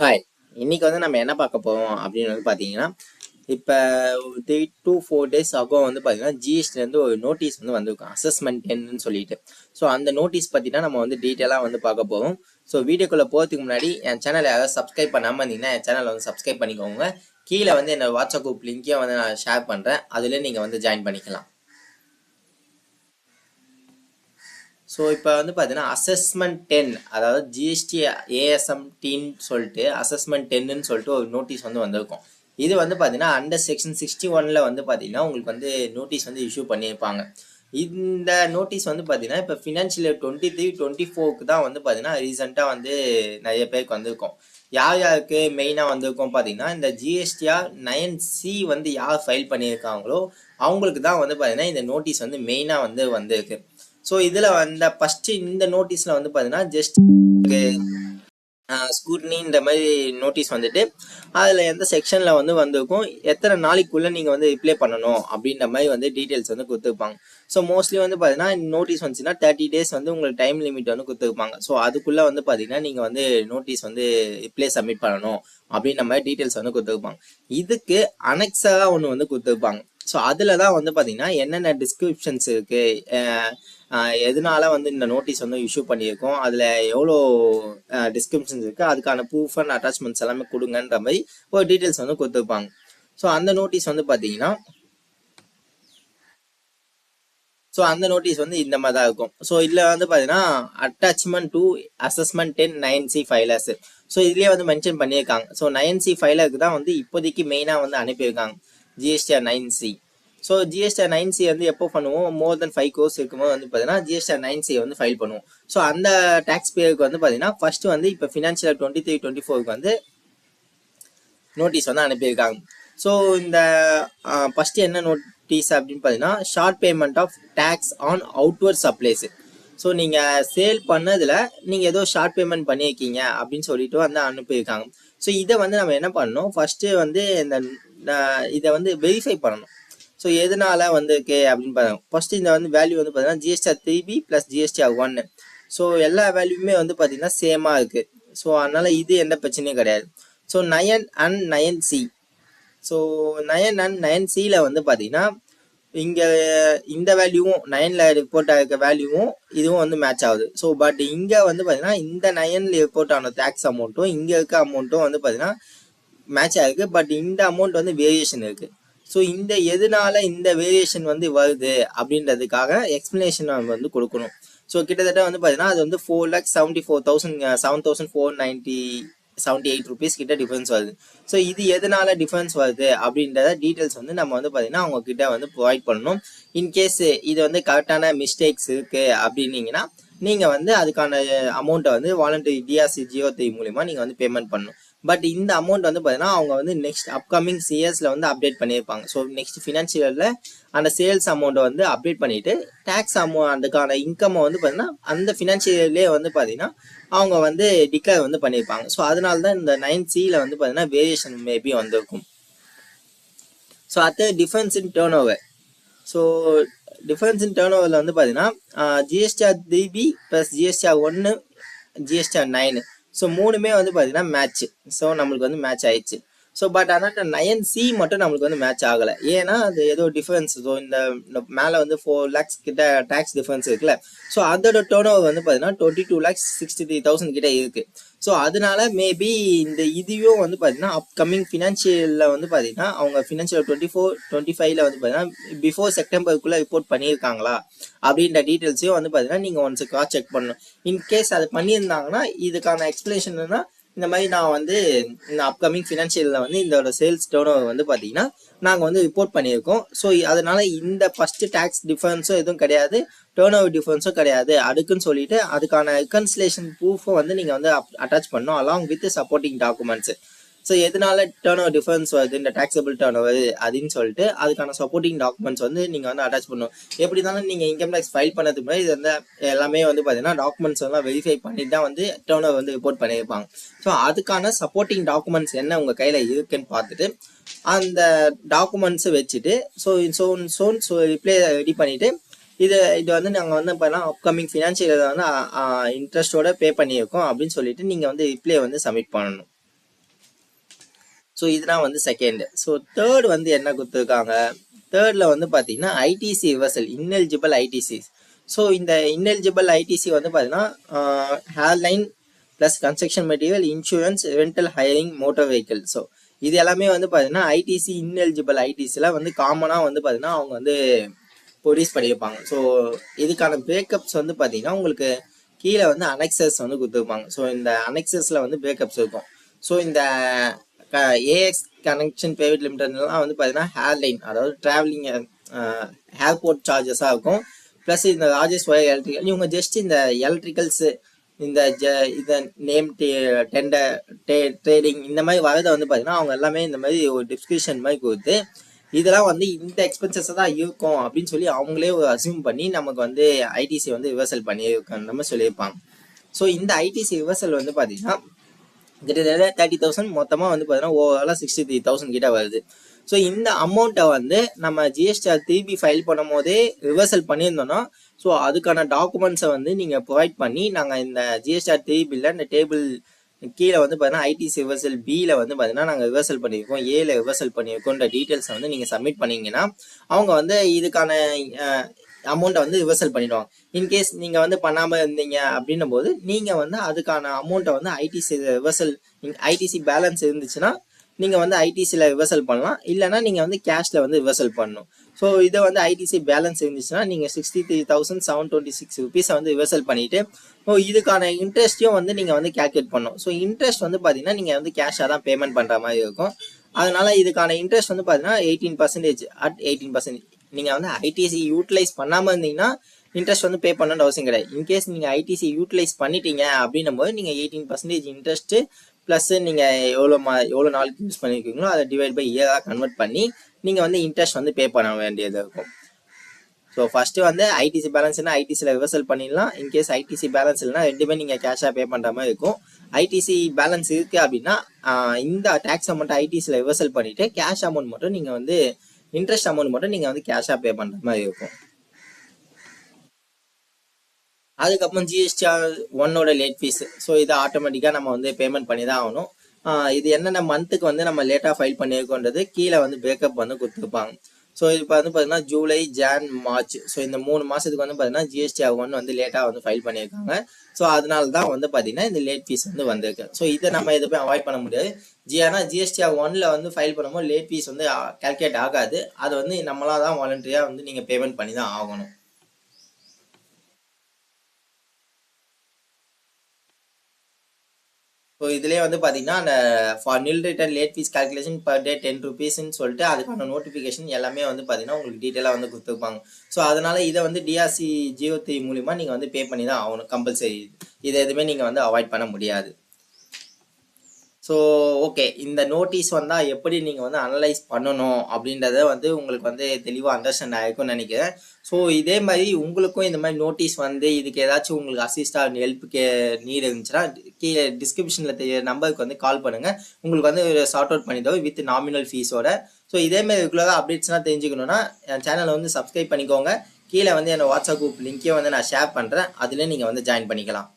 Hi, இன்னைக்கு வந்து நம்ம என்ன பார்க்க போறோம் அப்படின்னு வந்து பார்த்தீங்கன்னா, இப்போ 3 to 4 days ஆகும் வந்து பார்த்தீங்கன்னா ஜிஎஸ்டிலேருந்து ஒரு நோட்டீஸ் வந்து வந்திருக்கும் அசஸ்மெண்ட் 10ன்னு சொல்லிட்டு. ஸோ அந்த நோட்டீஸ் பற்றி தான் நம்ம வந்து டீட்டெயிலாக வந்து பார்க்க போகிறோம். ஸோ வீடியோக்குள்ளே போகிறதுக்கு முன்னாடி என் சேனலை யாராவது சப்ஸ்கிரைப் பண்ணாமல் இருந்தீங்கன்னா என் சேனலை வந்து சப்ஸ்கிரைப் பண்ணிக்கோங்க. கீழே வந்து என்னோட வாட்ஸ்அப் குரூப் லிங்க்கையும் வந்து நான் ஷேர் பண்ணுறேன், அதிலே நீங்கள் வந்து ஜாயின் பண்ணிக்கலாம். ஸோ இப்போ வந்து பார்த்தீங்கன்னா அசஸ்மெண்ட் 10, அதாவது ஜிஎஸ்டி ஏஎஸ்எம் டீன்னு சொல்லிட்டு அசஸ்மெண்ட் 10ன்னு சொல்லிட்டு ஒரு நோட்டீஸ் வந்து வந்திருக்கும். இது வந்து பார்த்தீங்கன்னா அண்டர் செக்ஷன் 61 வந்து பார்த்தீங்கன்னா உங்களுக்கு வந்து நோட்டீஸ் வந்து இஷ்யூ பண்ணியிருப்பாங்க. இந்த நோட்டீஸ் வந்து பார்த்தீங்கன்னா இப்போ ஃபினான்ஷியல் இயர் 23-24 தான் வந்து பார்த்தீங்கன்னா ரீசெண்டாக வந்து நிறைய பேருக்கு வந்திருக்கும். யார் யாருக்கு மெயினாக வந்திருக்கும் பார்த்தீங்கன்னா இந்த ஜிஎஸ்டிஆர் 9C வந்து யார் ஃபைல் பண்ணியிருக்காங்களோ அவங்களுக்கு தான் வந்து பார்த்தீங்கன்னா இந்த நோட்டீஸ் வந்து மெயினாக வந்து வந்திருக்கு. ஸோ இதில் வந்த ஃபஸ்ட்டு இந்த நோட்டீஸில் வந்து பார்த்தீங்கன்னா ஜஸ்ட் ஸ்கூட்னின்ற மாதிரி நோட்டீஸ் வந்துட்டு அதில் எந்த செக்ஷனில் வந்து வந்திருக்கும், எத்தனை நாளைக்குள்ளே நீங்கள் வந்து ரிப்ளை பண்ணணும் அப்படின்ற மாதிரி வந்து டீட்டெயில்ஸ் வந்து கொடுத்துருப்பாங்க. ஸோ மோஸ்ட்லி வந்து பார்த்தீங்கன்னா நோட்டீஸ் வந்துச்சுன்னா 30 days வந்து உங்களுக்கு டைம் லிமிட் வந்து கொடுத்துருப்பாங்க. ஸோ அதுக்குள்ளே வந்து பார்த்தீங்கன்னா நீங்கள் வந்து நோட்டீஸ் வந்து ரிப்ளை சப்மிட் பண்ணணும் அப்படின்ற மாதிரி டீட்டெயில்ஸ் வந்து கொடுத்துருப்பாங்க. இதுக்கு அனெக்ஸாக ஒன்று வந்து கொடுத்துருப்பாங்க. ஸோ அதில் தான் வந்து பார்த்தீங்கன்னா என்னென்ன டிஸ்கிரிப்ஷன்ஸ் இருக்குது, எதனால வந்து இந்த நோட்டீஸ் வந்து இஷ்யூ பண்ணியிருக்கோம், அதில் எவ்வளோ டிஸ்கிரிப்ஷன்ஸ் இருக்குது, அதுக்கான ப்ரூஃப் அண்ட் அட்டாச்மெண்ட்ஸ் எல்லாமே கொடுங்கன்ற மாதிரி ஒரு டீட்டெயில்ஸ் வந்து கொடுத்துருப்பாங்க. ஸோ அந்த நோட்டீஸ் வந்து பார்த்தீங்கன்னா அந்த நோட்டீஸ் வந்து இந்த மாதிரி தான் இருக்கும். ஸோ இதில் வந்து பார்த்தீங்கன்னா attachment to assessment 10 9C filers. So இதுலேயே வந்து மென்ஷன் பண்ணியிருக்காங்க. ஸோ 9C ஃபைலருக்கு தான் வந்து இப்போதைக்கு மெயினாக வந்து அனுப்பியிருக்காங்க GSTR 9C. So GSTR 9C வந்து எப்போ பண்ணுவோம், மோர் தென் 5 crores இருக்கும்போது வந்து பார்த்தீங்கன்னா ஜிஎஸ்டிஆர் 9C வந்து ஃபைல் பண்ணுவோம். ஸோ அந்த டேக்ஸ் பேருக்கு வந்து பார்த்தீங்கன்னா ஃபர்ஸ்ட் வந்து இப்போ ஃபினான்ஷியல் 23-24 வந்து நோட்டீஸ் வந்து அனுப்பியிருக்காங்க. ஸோ இந்த ஃபஸ்ட்டு என்ன நோட்டீஸ் அப்படின்னு பார்த்தீங்கன்னா short payment of tax on outward supplies. So நீங்கள் சேல் பண்ணதில் நீங்கள் ஏதோ ஷார்ட் பேமெண்ட் பண்ணியிருக்கீங்க அப்படின்னு சொல்லிட்டு வந்து அனுப்பியிருக்காங்க. ஸோ இதை வந்து நம்ம என்ன பண்ணணும், ஃபஸ்ட்டு வந்து இந்த இதை வந்து வெரிஃபை பண்ணணும். ஸோ எதனால வந்திருக்கு அப்படின்னு பாருங்க. ஃபர்ஸ்ட் இந்த வந்து வேல்யூ வந்து பார்த்தீங்கன்னா GSTR 3B plus GSTR 1. So எல்லா வேல்யூமே வந்து பார்த்தீங்கன்னா சேமாக இருக்குது. ஸோ அதனால் இது எந்த பிரச்சனையும் கிடையாது. So 9 and 9C. So 9 and 9Cயில் வந்து பார்த்தீங்கன்னா இங்கே இந்த வேல்யூவும் 9ல் ரிப்போர்ட் ஆகிருக்க வேல்யூவும் இதுவும் வந்து மேட்ச் ஆகுது. ஸோ பட் இங்கே வந்து பார்த்தீங்கன்னா இந்த 9ல் ரிப்போர்ட் ஆன டேக்ஸ் அமௌண்ட்டும் இங்கே இருக்க அமௌண்ட்டும் வந்து பார்த்தீங்கன்னா மேட்ச் ஆகிருக்கு. பட் இந்த அமௌண்ட் வந்து வேரியேஷன் இருக்குது. ஸோ இந்த எதனால இந்த வேரியேஷன் வந்து வருது அப்படின்றதுக்காக எக்ஸ்பிளனேஷன் நம்ம வந்து கொடுக்கணும். ஸோ கிட்டத்தட்ட வந்து பார்த்தீங்கன்னா அது வந்து 4,74,7,478 rupees கிட்ட டிஃபரன்ஸ் வருது. ஸோ இது எதனால டிஃபரன்ஸ் வருது அப்படின்றத டீட்டெயில்ஸ் வந்து நம்ம வந்து பார்த்தீங்கன்னா அவங்க கிட்ட வந்து ப்ரொவைட் பண்ணணும். இன்கேஸ் இது வந்து கரெக்டான மிஸ்டேக்ஸ் இருக்கு அப்படின்னீங்கன்னா நீங்கள் வந்து அதுக்கான அமௌண்ட்டை வந்து வாலண்டரி DRC03 மூலிமா நீங்கள் வந்து பேமெண்ட் பண்ணணும். பட் இந்த அமௌண்ட் வந்து பார்த்தீங்கன்னா அவங்க வந்து நெக்ஸ்ட் அப்கமிங் இயர்ஸில் வந்து அப்டேட் பண்ணியிருப்பாங்க. ஸோ நெக்ஸ்ட் ஃபினான்ஷியல் இயரில் அந்த சேல்ஸ் அமௌண்ட்டை வந்து அப்டேட் பண்ணிவிட்டு டேக்ஸ் அதுக்கான இன்கம்மை வந்து பார்த்தீங்கன்னா அந்த ஃபினான்ஷியல் இயர்லேயே வந்து பார்த்தீங்கன்னா அவங்க வந்து டிக்ளேர் வந்து பண்ணியிருப்பாங்க. ஸோ அதனால தான் இந்த 9Cயில் வந்து பார்த்தீங்கன்னா வேரியேஷன் மேபி வந்திருக்கும். ஸோ அடுத்து டிஃபரன்ஸ் இன் டேர்ன் ஓவர். ஸோ டிஃபரன்ஸ் இன் டேர்ன் ஓவரில் வந்து பார்த்தீங்கன்னா GSTR 3B plus GSTR 1 GSTR 9. So மூணுமே வந்து பார்த்தீங்கன்னா மேட்ச். ஸோ நம்மளுக்கு வந்து மேட்ச் ஆயிடுச்சு. ஸோ பட் ஆனால் 9C மட்டும் நம்மளுக்கு வந்து மேட்ச் ஆகலை. ஏன்னா அது ஏதோ டிஃபரன்ஸ். ஸோ இந்த மேலே வந்து 4 lakhs கிட்ட டேக்ஸ் டிஃபரன்ஸ் இருக்குல்ல. ஸோ அதோட டேர்ன் ஓவர் வந்து பார்த்தீங்கன்னா 22,63,000 கிட்ட இருக்குது. ஸோ அதனால மேபி இந்த இதையும் வந்து பார்த்தீங்கன்னா அப்கமிங் ஃபினான்ஷியலில் வந்து பார்த்தீங்கன்னா அவங்க ஃபினான்ஷியல் 24-25ல் வந்து பார்த்தீங்கன்னா பிஃபோர் செப்டம்பருக்குள்ளே ரிப்போர்ட் பண்ணியிருக்காங்களா அப்படின்ற டீட்டெயில்ஸையும் வந்து பார்த்தீங்கன்னா நீங்கள் ஒன்ஸ் கிராஸ் செக் பண்ணணும். இன்கேஸ் அது பண்ணியிருந்தாங்கன்னா இதுக்கான எக்ஸ்பிளேஷன்னா இந்த மாதிரி நான் வந்து இந்த அப்கமிங் ஃபினான்ஷியலில் வந்து இதோட சேல்ஸ் டேர்ன் ஓவர் வந்து பார்த்தீங்கன்னா நாங்கள் வந்து ரிப்போர்ட் பண்ணியிருக்கோம். ஸோ அதனால இந்த ஃபஸ்ட்டு டேக்ஸ் டிஃபரன்ஸும் எதுவும் கிடையாது, டேர்ன் ஓவர் டிஃபரன்ஸும் கிடையாது. அதுக்குன்னு சொல்லிட்டு அதுக்கான ரெக்கன்சிலேஷன் ப்ரூஃபும் வந்து நீங்கள் வந்து அட்டாச் பண்ணணும் along with supporting documents. So எதனால டேர்ன் ஓவர் டிஃபரன்ஸ் வருது, இந்த டாக்ஸபிள் டேர்ன் ஓவர் அப்படின்னு சொல்லிட்டு அதுக்கான சப்போர்ட்டிங் டாக்குமெண்ட்ஸ் வந்து நீங்கள் வந்து அட்டாச் பண்ணணும். எப்படி இருந்தாலும் நீங்கள் இன்கம் டேக்ஸ் ஃபைல் பண்ணதுக்கு முன்னாடி இது வந்து எல்லாமே வந்து பார்த்தீங்கன்னா டாக்குமெண்ட்ஸ் எல்லாம் வெரிஃபை பண்ணி தான் வந்து டேர்ன் ஓவர் வந்து ரிப்போர்ட் பண்ணியிருப்பாங்க. ஸோ அதுக்கான சப்போர்ட்டிங் டாக்குமெண்ட்ஸ் என்ன உங்கள் கையில் இருக்குன்னு பார்த்துட்டு அந்த டாக்குமெண்ட்ஸை வச்சுட்டு ஸோ ரிப்ளை ரெடி பண்ணிவிட்டு இது வந்து நாங்கள் வந்து இப்போ அப்கமிங் ஃபினான்ஷியல் வந்து இன்ட்ரெஸ்டோட பே பண்ணியிருக்கோம் அப்படின்னு சொல்லிட்டு நீங்கள் வந்து ரிப்ளை வந்து சப்மிட் பண்ணணும். ஸோ இதுதான் வந்து செகண்ட். ஸோ தேர்ட் வந்து என்ன கொடுத்துருக்காங்க, தேர்டில் வந்து பார்த்தீங்கன்னா ITC reversal ineligible ITC. So இந்த இன்எலிஜிபிள் ஐடிசி வந்து பார்த்தீங்கன்னா airline plus construction material, insurance, rental, hiring, motor vehicle. So இது எல்லாமே வந்து பார்த்தீங்கன்னா ஐடிசி இன்எலிஜிபிள் ஐடிசியில் வந்து காமனாக வந்து பார்த்தீங்கன்னா அவங்க வந்து ப்ரொடியூஸ் பண்ணியிருப்பாங்க. ஸோ இதுக்கான பிரேக்கப்ஸ் வந்து பார்த்தீங்கன்னா உங்களுக்கு கீழே வந்து அனெக்சஸ் வந்து கொடுத்துருப்பாங்க. ஸோ இந்த அனெக்சஸில் வந்து பிரேக்கப்ஸ் இருக்கும். ஸோ இந்த ஏஎக்ஸ் கனெக்ஷன் பிரைவேட் லிமிடெட்லாம் வந்து பார்த்தீங்கன்னா ஏர்லைன், அதாவது ட்ராவலிங் ஏர்போர்ட் சார்ஜஸாக இருக்கும். ப்ளஸ் இந்த ராஜேஷ் ஒயர் எலக்ட்ரிக்கல், இவங்க ஜஸ்ட் இந்த எலக்ட்ரிக்கல்ஸு இந்த இந்த நேம் டெண்டர் ட்ரேடிங் இந்த மாதிரி வரதை வந்து பார்த்தீங்கன்னா அவங்க எல்லாமே இந்த மாதிரி ஒரு டிஸ்கிரிப்ஷன் மாதிரி கொடுத்து இதெல்லாம் வந்து இந்த எக்ஸ்பென்சஸ் தான் இருக்கும் அப்படின்னு சொல்லி அவங்களே ஒரு அசியூம் பண்ணி நமக்கு வந்து ஐடிசி வந்து ரிவர்சல் பண்ணியிருக்காங்க நம்ம சொல்லியிருப்பாங்க. ஸோ இந்த ஐடிசி ரிவர்சல் வந்து பார்த்தீங்கன்னா கிட்டத்தட்ட 30,000 மொத்தமாக வந்து பார்த்தீங்கன்னா ஓவராலாக 63,000 கிட்ட வருது. ஸோ இந்த அமௌண்ட்டை வந்து நம்ம ஜிஎஸ்டிஆர் திருப்பி ஃபைல் பண்ணும் போதே ரிவர்சல் பண்ணியிருந்தோம்னா ஸோ அதுக்கான டாக்குமெண்ட்ஸை வந்து நீங்கள் ப்ரொவைட் பண்ணி நாங்கள் இந்த ஜிஎஸ்டிஆர் திருப்பியில் இந்த டேபிள் கீழே வந்து பார்த்தீங்கன்னா ஐடிசி ரிவர்சல் பியில் வந்து பார்த்தீங்கன்னா நாங்கள் ரிவர்சல் பண்ணியிருக்கோம், ஏல ரிவர்சல் பண்ணியிருக்கோன்ற டீட்டெயில்ஸை வந்து நீங்கள் சப்மிட் பண்ணீங்கன்னா அவங்க வந்து இதுக்கான அமௌண்ட்டை வந்து ரிவர்சல் பண்ணிடுவாங்க. இன்கேஸ் நீங்கள் வந்து பண்ணாமல் இருந்தீங்க அப்படின்னும் போது நீங்கள் வந்து அதுக்கான அமௌண்ட்டை வந்து ஐடிசி ரிவர்சல் ஐடிசி பேலன்ஸ் இருந்துச்சுன்னா நீங்கள் வந்து ஐடிசியில் ரிவர்சல் பண்ணலாம், இல்லைனா நீங்கள் வந்து கேஷில் வந்து ரிவர்சல் பண்ணணும். ஸோ இதை வந்து ஐடிசி பேலன்ஸ் இருந்துச்சுன்னா நீங்கள் 63,726 ருபீஸை வந்து ரிவர்சல் பண்ணிவிட்டு இதுக்கான இன்ட்ரெஸ்ட்டையும் வந்து நீங்கள் வந்து கேல்குலேட் பண்ணணும். ஸோ இன்ட்ரெஸ்ட் வந்து பார்த்தீங்கன்னா நீங்கள் வந்து கேஷாக தான் பேமெண்ட் பண்ணுற மாதிரி இருக்கும். அதனால இதுக்கான இன்ட்ரெஸ்ட் வந்து பார்த்தீங்கன்னா 18% அட் 18%. நீங்கள் வந்து ஐடிசி யூட்டிலைஸ் பண்ணாமல் இருந்தீங்கன்னா இன்ட்ரெஸ்ட் வந்து பே பண்ணணும்னு அவசியம் கிடையாது. இன்கேஸ் நீங்கள் ஐடிசி யூட்டிலைஸ் பண்ணிட்டீங்க அப்படின்னும் போது நீங்கள் 18% இன்ட்ரெஸ்ட்டு ப்ளஸ் நீங்கள் எவ்வளோ நாளுக்கு யூஸ் பண்ணியிருக்கீங்களோ அதை டிவைட் பை இயராக கன்வெர்ட் பண்ணி நீங்கள் வந்து இன்ட்ரெஸ்ட் வந்து பே பண்ண வேண்டியது இருக்கும். ஸோ ஃபஸ்ட்டு வந்து ஐடிசி பேலன்ஸ்னா ஐடிசியில் ரிவர்சல் பண்ணிடலாம். இன்கேஸ் ஐடிசி பேலன்ஸ் இல்லைனா ரெண்டுமே நீங்கள் கேஷாக பே பண்ணுற மாதிரி இருக்கும். ஐடிசி பேலன்ஸ் இருக்குது அப்படின்னா இந்த டேக்ஸ் அமௌண்ட் ஐடிசியில் ரிவர்சல் பண்ணிவிட்டு கேஷ் அமௌண்ட் மட்டும் நீங்கள் வந்து இன்ட்ரெஸ்ட் அமௌண்ட் மட்டும் நீங்கள் வந்து கேஷாக பே பண்ணுற மாதிரி இருக்கும். அதுக்கப்புறம் ஜிஎஸ்டிஆர் 1ஓட லேட் ஃபீஸ். ஸோ இதை ஆட்டோமேட்டிக்காக நம்ம வந்து பேமெண்ட் பண்ணி தான் ஆகணும். இது என்னென்ன மந்த்துக்கு வந்து நம்ம லேட்டாக ஃபைல் பண்ணியிருக்கோன்றது கீழே வந்து பேக்கப் வந்து கொடுத்துருப்பாங்க. ஸோ இப்போ வந்து பார்த்தீங்கன்னா ஜூலை, ஜான், மார்ச், ஸோ இந்த 3 மாதத்துக்கு வந்து பார்த்தீங்கன்னா ஜிஎஸ்டிஆர் 1 வந்து லேட்டாக வந்து ஃபைல் பண்ணியிருக்காங்க. ஸோ அதனால தான் வந்து பார்த்தீங்கன்னா இந்த லேட் ஃபீஸ் வந்து வந்திருக்கு. ஸோ இதை நம்ம எதுவுமே அவாய்ட் பண்ண முடியாது. ஏன்னா ஜிஎஸ்டிஆர் 1ல் வந்து ஃபைல் பண்ணும்போது லேட் ஃபீஸ் வந்து கால்குலேட் ஆகாது. அது வந்து நம்மளாக தான் வாலண்டரியாக வந்து நீங்கள் பேமெண்ட் பண்ணி தான் ஆகணும். ஸோ இதுலேயே வந்து பார்த்தீங்கன்னா அந்த ஃபார் நில் return late fees calculation per day 10 ருபீஸ்ன்னு சொல்லிட்டு அதுக்கான நோட்டிஃபிகேஷன் எல்லாமே வந்து பார்த்தீங்கன்னா உங்களுக்கு டீட்டெயிலாக வந்து கொடுத்துருப்பாங்க. ஸோ அதனால் இதை வந்து டிஆர்சி 03 மூலிமா நீங்கள் வந்து பே பண்ணி தான் ஆகணும் கம்பல்சரி. இதை எதுவுமே நீங்கள் வந்து அவாய்ட் பண்ண முடியாது. ஸோ ஓகே, இந்த நோட்டீஸ் வந்தால் எப்படி நீங்கள் வந்து அனலைஸ் பண்ணணும் அப்படின்றத வந்து உங்களுக்கு வந்து தெளிவாக அண்டர்ஸ்டாண்ட் ஆகிருக்கும்னு நினைக்கிறேன். ஸோ இதே மாதிரி உங்களுக்கும் இந்த மாதிரி நோட்டீஸ் வந்து இதுக்கு ஏதாச்சும் உங்களுக்கு அசிஸ்டாக ஹெல்ப்புக்கு நீட் இருந்துச்சுன்னா கீழே டிஸ்கிரிப்ஷனில் தெரிய நம்பருக்கு வந்து கால் பண்ணுங்கள். உங்களுக்கு வந்து சார்ட் அவுட் பண்ணி தரோம் வித் நாமினல் ஃபீஸோட. ஸோ இதேமாதிரி ரெகுலராக அப்டேட்ஸ்லாம் தெரிஞ்சுக்கணுன்னா என் சேனலை வந்து சப்ஸ்கிரைப் பண்ணிக்கோங்க. கீழே வந்து என்னோட வாட்ஸ்அப் குரூப் லிங்க்கே வந்து நான் ஷேர் பண்ணுறேன், அதில் நீங்கள் வந்து ஜாயின் பண்ணிக்கலாம்.